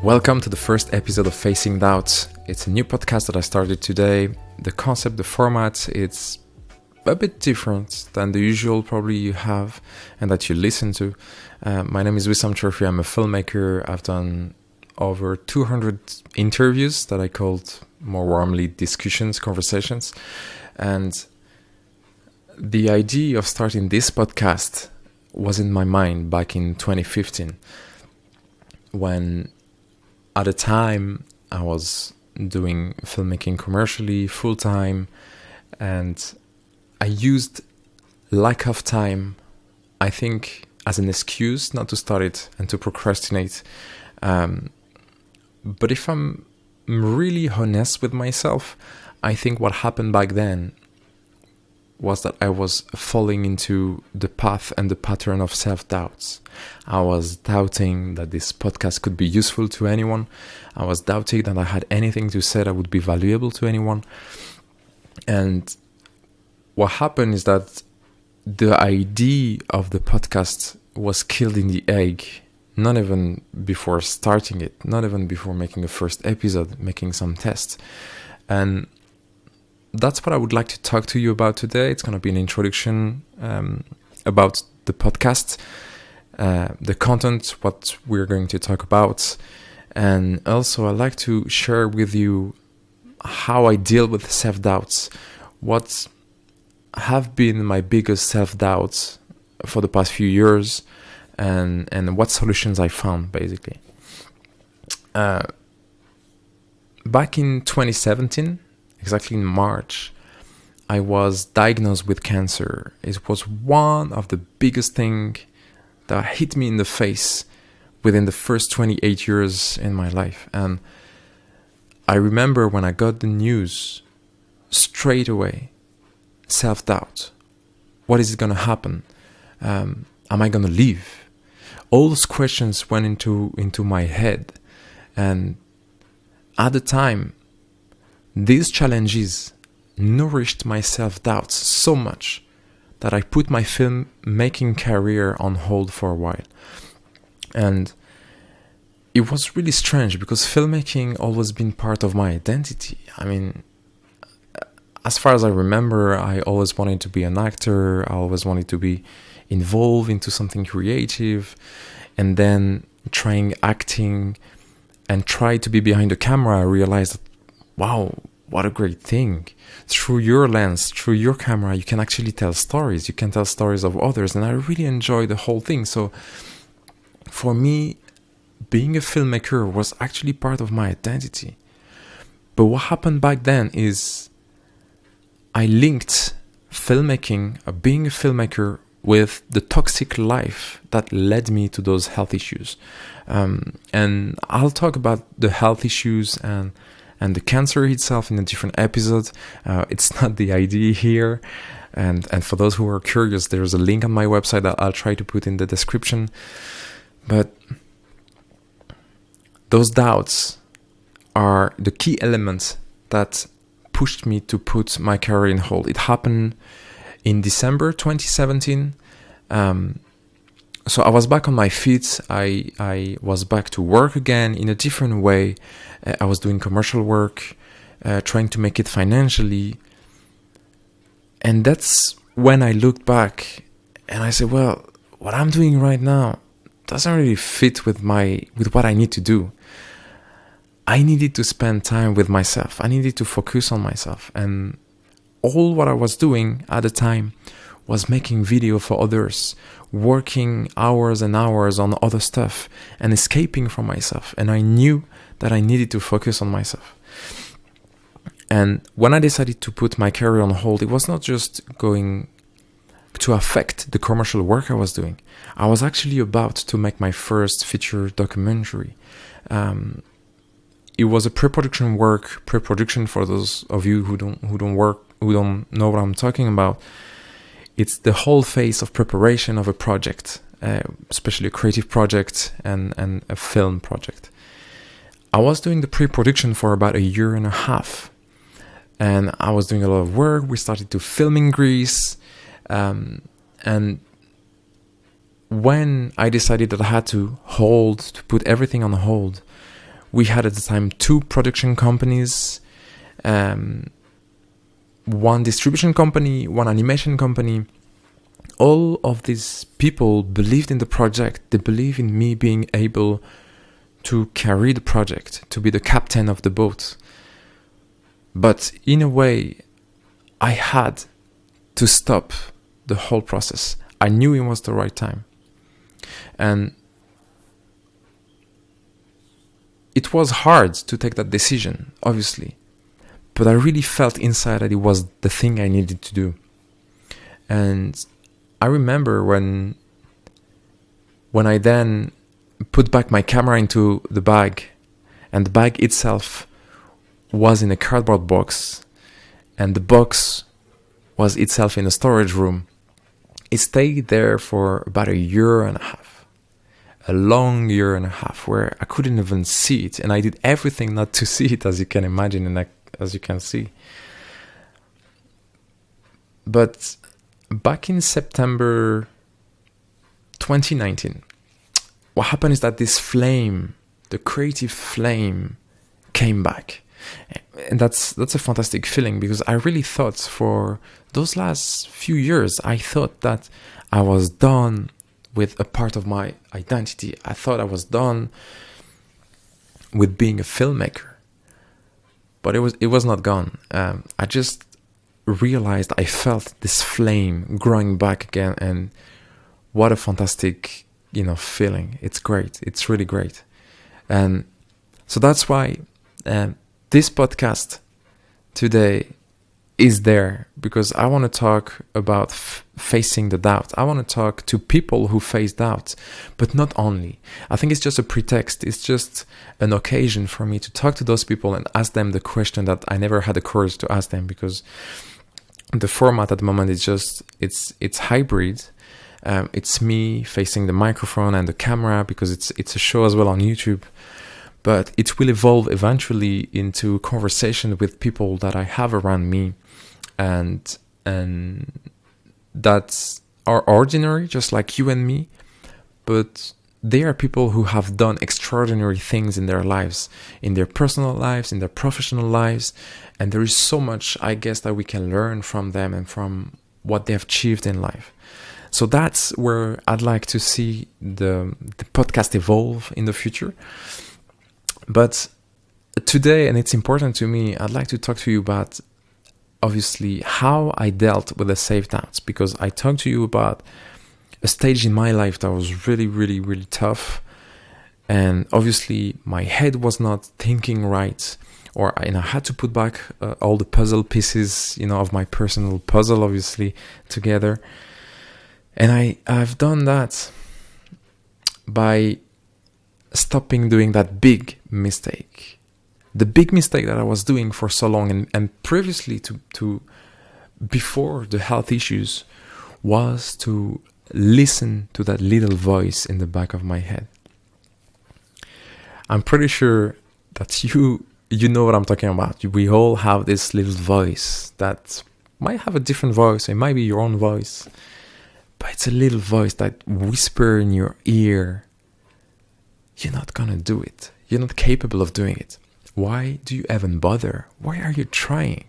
Welcome to the first episode of Facing Doubt. It's a new podcast that I started today. The concept, the format, it's a bit different than the usual probably you have and that you listen to. My name is Wissame Cherfi. I'm a filmmaker. I've done over 200 interviews that I called more warmly discussions, conversations. And the idea of starting this podcast was in my mind back in 2015 when at the time I was doing filmmaking commercially full-time, and I used lack of time, I think, as an excuse not to start it and to procrastinate. But if I'm really honest with myself, I think what happened back then was that I was falling into the path and the pattern of self-doubts. I was doubting that this podcast could be useful to anyone. I was doubting that I had anything to say that would be valuable to anyone. And what happened is that the idea of the podcast was killed in the egg, not even before starting it, not even before making a first episode, making some tests. And that's what I would like to talk to you about today. It's going to be an introduction about the podcast, the content, what we're going to talk about. And also I'd like to share with you how I deal with self-doubts, what have been my biggest self-doubts for the past few years, and what solutions I found, basically. Back in 2017, exactly in March, I was diagnosed with cancer. It was one of the biggest things that hit me in the face within the first 28 years in my life. And I remember when I got the news, straight away, self-doubt. What is going to happen? Am I going to live? All those questions went into my head. And at the time, these challenges nourished my self-doubts so much that I put my filmmaking career on hold for a while. And it was really strange because filmmaking always been part of my identity. I mean, as far as I remember, I always wanted to be an actor. I always wanted to be involved into something creative. And then trying acting and try to be behind the camera, I realized that, wow, what a great thing. Through your lens, through your camera, you can actually tell stories. You can tell stories of others. And I really enjoy the whole thing. So for me, being a filmmaker was actually part of my identity. But what happened back then is I linked filmmaking, being a filmmaker, with the toxic life that led me to those health issues. And I'll talk about the health issues and the cancer itself in a different episode. It's not the idea here. And for those who are curious, there's a link on my website that I'll try to put in the description. But those doubts are the key elements that pushed me to put my career in hold. It happened in December 2017. So I was back on my feet. I was back to work again in a different way. I was doing commercial work, trying to make it financially. And that's when I looked back and I said, well, what I'm doing right now doesn't really fit with what I need to do. I needed to spend time with myself. I needed to focus on myself. And all what I was doing at the time was making video for others, working hours and hours on other stuff and escaping from myself. And I knew that I needed to focus on myself. And when I decided to put my career on hold, it was not just going to affect the commercial work I was doing. I was actually about to make my first feature documentary. It was a pre-production for those of you who don't know what I'm talking about. It's the whole phase of preparation of a project, especially a creative project and a film project. I was doing the pre-production for about a year and a half, and I was doing a lot of work. We started to film in Greece, and when I decided that I had to put everything on hold, We had at the time 2 production companies, one distribution company, one animation company. All of these people believed in the project. They believed in me being able to carry the project, to be the captain of the boat. But in a way, I had to stop the whole process. I knew it was the right time. And it was hard to take that decision, obviously. But I really felt inside that it was the thing I needed to do. And I remember when I then put back my camera into the bag, and the bag itself was in a cardboard box, and the box was itself in a storage room. It stayed there for about a year and a half. A long year and a half where I couldn't even see it, and I did everything not to see it, as you can imagine and as you can see. But back in September 2019, what happened is that this flame, the creative flame, came back. And that's a fantastic feeling, because I really thought for those last few years, I thought that I was done with a part of my identity. I thought I was done with being a filmmaker. But it was not gone. I just realized I felt this flame growing back again, and what a fantastic, feeling. It's great. It's really great. And so that's why this podcast today is there, because I want to talk about facing the doubt. I want to talk to people who face doubt, but not only. I think it's just a pretext. It's just an occasion for me to talk to those people and ask them the question that I never had the courage to ask them, because the format at the moment is just, it's hybrid. It's me facing the microphone and the camera, because it's a show as well on YouTube. But it will evolve eventually into conversation with people that I have around me, and that are ordinary, just like you and me, but they are people who have done extraordinary things in their lives, in their personal lives, in their professional lives, and there is so much, I guess, that we can learn from them and from what they have achieved in life. So that's where I'd like to see the podcast evolve in the future. But today, and it's important to me, I'd like to talk to you about, obviously, how I dealt with the self-doubts, because I talked to you about a stage in my life that was really, really, really tough. And obviously, my head was not thinking right, or I had to put back all the puzzle pieces, of my personal puzzle, obviously, together. And I've done that by stopping doing that big mistake. The big mistake that I was doing for so long and previously to before the health issues was to listen to that little voice in the back of my head. I'm pretty sure that you know what I'm talking about. We all have this little voice that might have a different voice. It might be your own voice, but it's a little voice that whispers in your ear, you're not gonna do it. You're not capable of doing it. Why do you even bother? Why are you trying?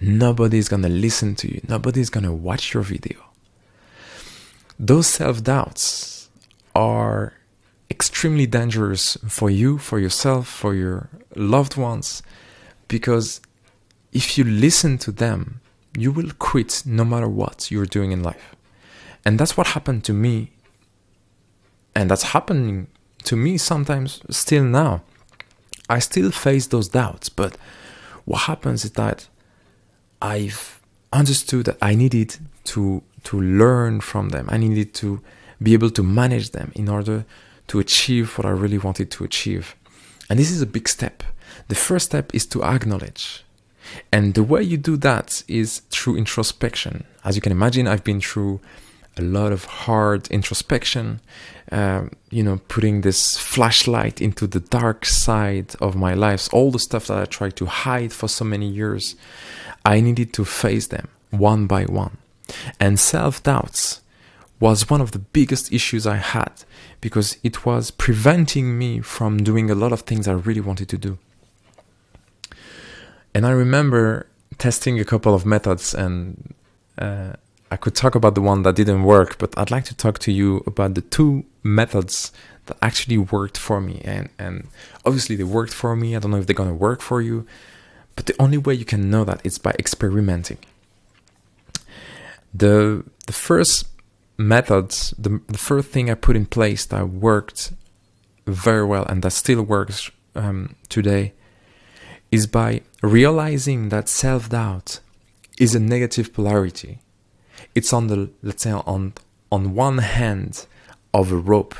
Nobody's gonna listen to you. Nobody's gonna watch your video. Those self-doubts are extremely dangerous for you, for yourself, for your loved ones, because if you listen to them, you will quit no matter what you're doing in life. And that's what happened to me. And that's happening to me sometimes still now. I still face those doubts, but what happens is that I've understood that I needed to learn from them. I needed to be able to manage them in order to achieve what I really wanted to achieve. And this is a big step. The first step is to acknowledge. And the way you do that is through introspection. As you can imagine, I've been through a lot of hard introspection, putting this flashlight into the dark side of my life, all the stuff that I tried to hide for so many years. I needed to face them one by one. And self-doubts was one of the biggest issues I had, because it was preventing me from doing a lot of things I really wanted to do. And I remember testing a couple of methods, and I could talk about the one that didn't work, but I'd like to talk to you about the 2 methods that actually worked for me. And obviously they worked for me. I don't know if they're going to work for you, but the only way you can know that is by experimenting. The first methods, the first thing I put in place that worked very well and that still works today, is by realizing that self-doubt is a negative polarity. It's on the, let's say, on one hand of a rope.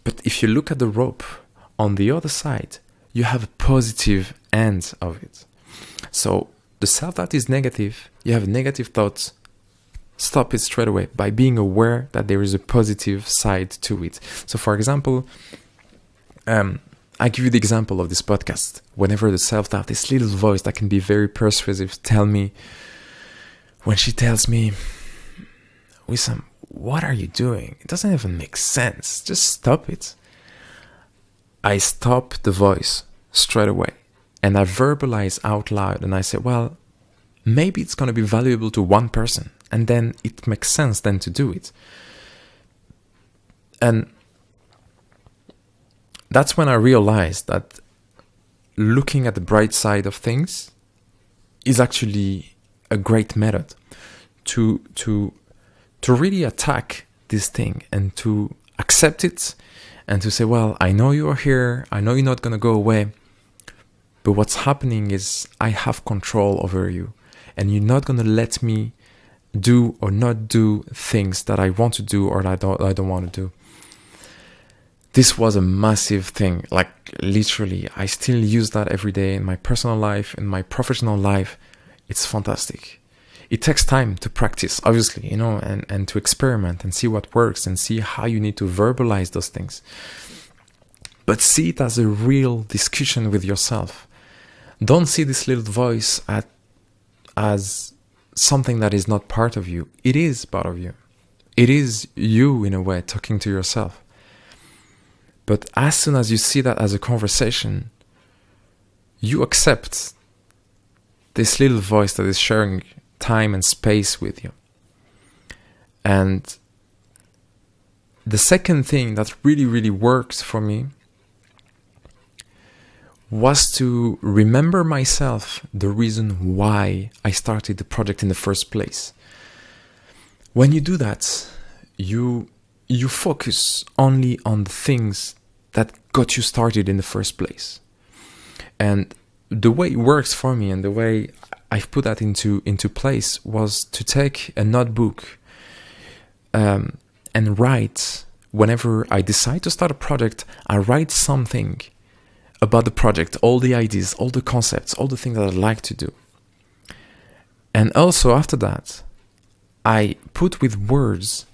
But if you look at the rope on the other side, you have a positive end of it. So the self-doubt is negative, you have negative thoughts, stop it straight away by being aware that there is a positive side to it. So for example, I give you the example of this podcast. Whenever the self-doubt, this little voice that can be very persuasive, when she tells me, Wissame, what are you doing? It doesn't even make sense. Just stop it. I stop the voice straight away and I verbalize out loud and I say, well, maybe it's going to be valuable to one person, and then it makes sense then to do it. And that's when I realized that looking at the bright side of things is actually a great method to really attack this thing and to accept it and to say, well, I know you're here, I know you're not going to go away, but what's happening is I have control over you, and you're not going to let me do or not do things that I want to do or that I don't want to do. This was a massive thing. Like literally, I still use that every day in my personal life, in my professional life. It's fantastic. It takes time to practice, obviously, and to experiment and see what works and see how you need to verbalize those things. But see it as a real discussion with yourself. Don't see this little voice as something that is not part of you. It is part of you. It is you, in a way, talking to yourself. But as soon as you see that as a conversation, you accept this little voice that is sharing time and space with you. And the second thing that really, really worked for me was to remember myself the reason why I started the project in the first place. When you do that, you focus only on the things that got you started in the first place. And the way it works for me and the way I've put that into place was to take a notebook and write. Whenever I decide to start a project, I write something about the project, all the ideas, all the concepts, all the things that I'd like to do. And also after that, I put with words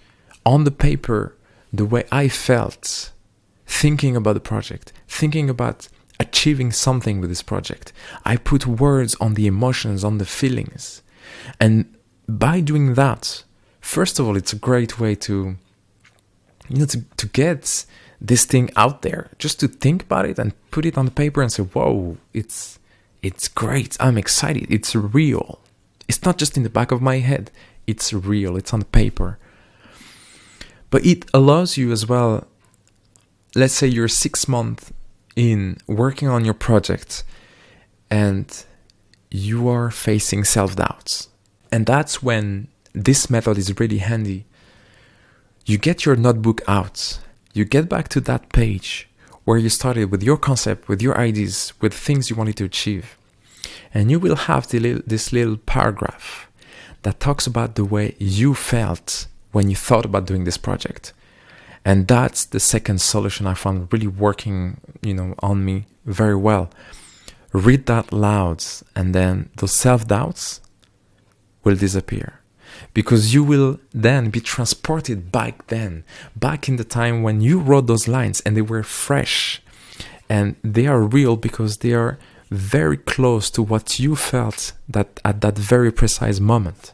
on the paper the way I felt thinking about the project, thinking about achieving something with this project. I put words on the emotions, on the feelings. And by doing that, first of all, it's a great way to get this thing out there, just to think about it and put it on the paper and say, whoa, it's great, I'm excited, it's real. It's not just in the back of my head, it's real, it's on the paper. But it allows you as well, let's say you're 6 months in working on your project and you are facing self-doubts. And that's when this method is really handy. You get your notebook out, you get back to that page where you started with your concept, with your ideas, with things you wanted to achieve. And you will have this little paragraph that talks about the way you felt when you thought about doing this project. And that's the second solution I found really working, on me very well. Read that loud, and then those self-doubts will disappear. Because you will then be transported back in the time when you wrote those lines and they were fresh. And they are real because they are very close to what you felt that at that very precise moment.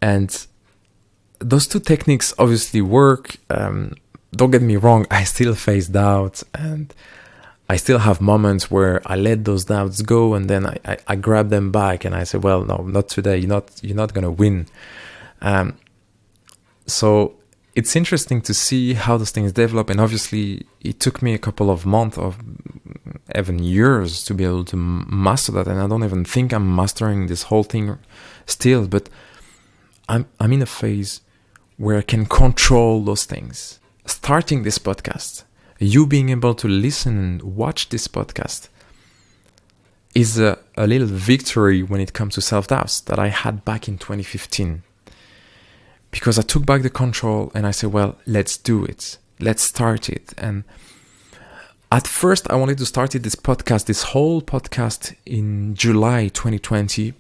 And those two techniques obviously work. Don't get me wrong, I still face doubt, and I still have moments where I let those doubts go, and then I grab them back and I say, well, no, not today. You're not gonna win. So it's interesting to see how those things develop, and obviously it took me a couple of months or even years to be able to master that, and I don't even think I'm mastering this whole thing still, but I'm in a phase where I can control those things. Starting this podcast, you being able to listen and watch this podcast is a little victory when it comes to self-doubts that I had back in 2015. Because I took back the control and I said, well, let's do it. Let's start it. And at first, I wanted to start this whole podcast in July 2020,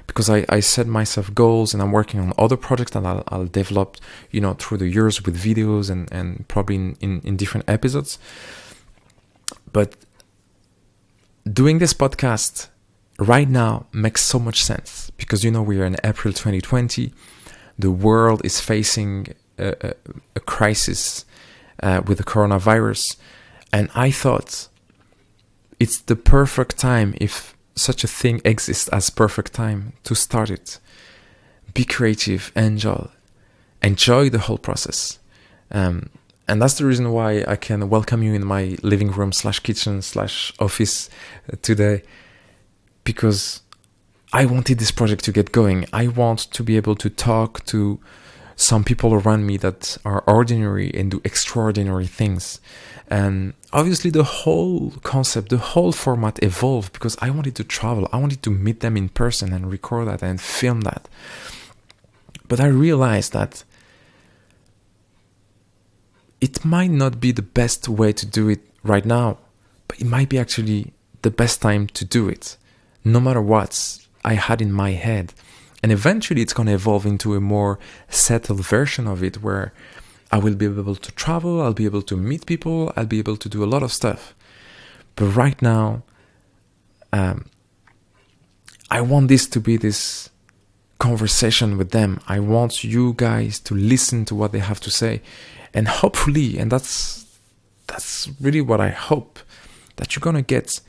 because I set myself goals and I'm working on other projects that I'll develop, through the years with videos and probably in different episodes. But doing this podcast right now makes so much sense, because, we are in April 2020. The world is facing a crisis with the coronavirus. And I thought it's the perfect time, if such a thing exists as perfect time, to start it. Be creative, enjoy the whole process. And that's the reason why I can welcome you in my living room / kitchen / office today, because I wanted this project to get going. I want to be able to talk to some people around me that are ordinary and do extraordinary things. And obviously the whole concept, the whole format evolved because I wanted to travel. I wanted to meet them in person and record that and film that. But I realized that it might not be the best way to do it right now, but it might be actually the best time to do it, no matter what I had in my head. And eventually it's going to evolve into a more settled version of it, where I will be able to travel, I'll be able to meet people, I'll be able to do a lot of stuff. But right now, I want this to be this conversation with them. I want you guys to listen to what they have to say. And hopefully, and that's really what I hope, that you're going to get,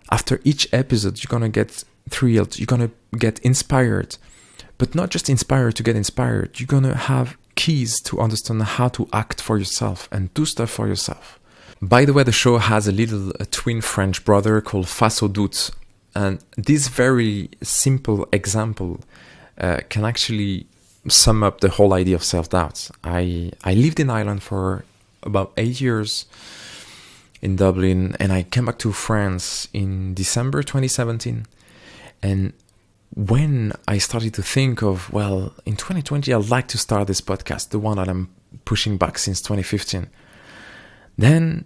after each episode, you're going to get thrilled, you're going to get inspired. But not just inspired to get inspired, you're going to have keys to understand how to act for yourself and do stuff for yourself. By the way, the show has a twin French brother called Face au doute. And this very simple example can actually sum up the whole idea of self-doubt. I lived in Ireland for about 8 years in Dublin, and I came back to France in December 2017. And when I started to think of, well, in 2020, I'd like to start this podcast, the one that I'm pushing back since 2015, then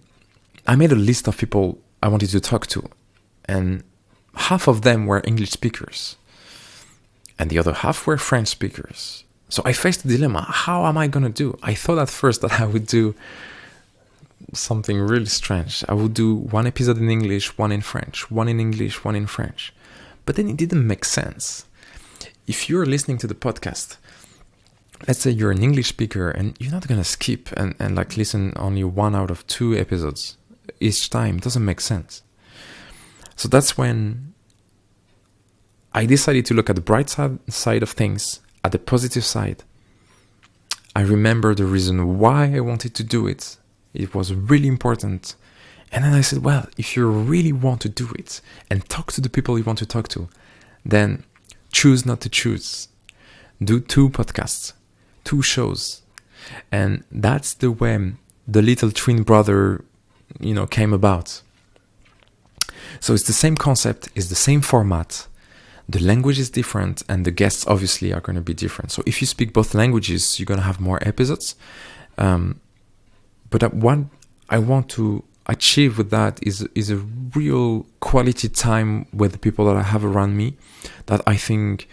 I made a list of people I wanted to talk to. And half of them were English speakers, and the other half were French speakers. So I faced a dilemma. How am I going to do? I thought at first that I would do something really strange. I would do one episode in English, one in French, one in English, one in French. But then it didn't make sense. If you're listening to the podcast, let's say you're an English speaker and you're not going to skip and listen only 1 out of 2 episodes each time. It doesn't make sense. So that's when I decided to look at the bright side of things, at the positive side. I remember the reason why I wanted to do it. It was really important. And then I said, well, if you really want to do it and talk to the people you want to talk to, then choose not to choose. Do 2 podcasts, 2 shows. And that's the way the little twin brother, came about. So it's the same concept, it's the same format. The language is different, and the guests obviously are going to be different. So if you speak both languages, you're going to have more episodes. But what I want to achieve with that is a real quality time with the people that I have around me, that I think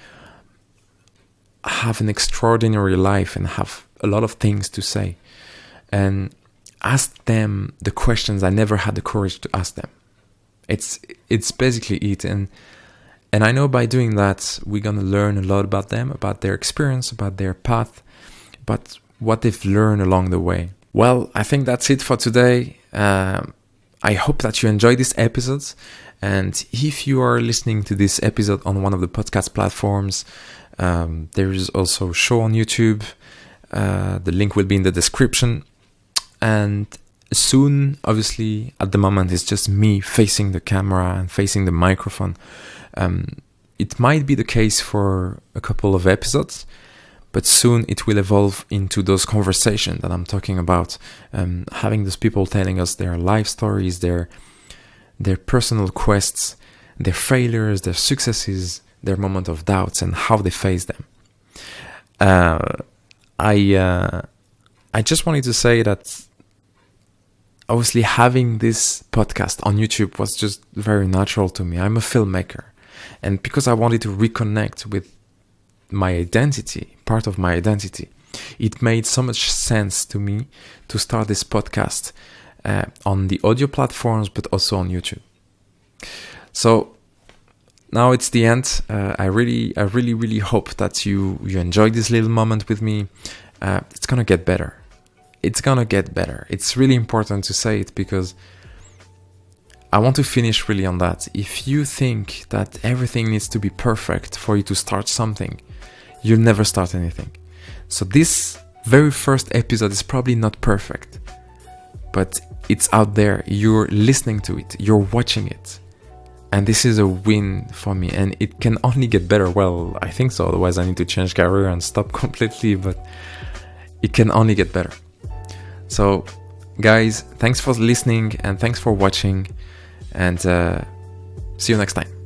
have an extraordinary life and have a lot of things to say, and ask them the questions I never had the courage to ask them. It's basically it. And I know by doing that, we're going to learn a lot about them, about their experience, about their path. but what they've learned along the way. Well, I think that's it for today. I hope that you enjoyed this episode. And if you are listening to this episode on one of the podcast platforms, there is also a show on YouTube. The link will be in the description. And soon, obviously, at the moment, it's just me facing the camera and facing the microphone. It might be the case for a couple of episodes, but soon it will evolve into those conversations that I'm talking about, having those people telling us their life stories, their personal quests, their failures, their successes, their moment of doubts, and how they face them. I just wanted to say that obviously having this podcast on YouTube was just very natural to me. I'm a filmmaker, and because I wanted to reconnect with my identity, part of my identity, it made so much sense to me to start this podcast on the audio platforms, but also on YouTube. So now it's the end. I really hope that you enjoyed this little moment with me. It's gonna get better. It's gonna get better. It's really important to say it because I want to finish really on that. If you think that everything needs to be perfect for you to start something, you'll never start anything. So this very first episode is probably not perfect, but it's out there. You're listening to it. You're watching it. And this is a win for me. And it can only get better. Well, I think so. Otherwise, I need to change career and stop completely. But it can only get better. So, guys, thanks for listening and thanks for watching. And see you next time.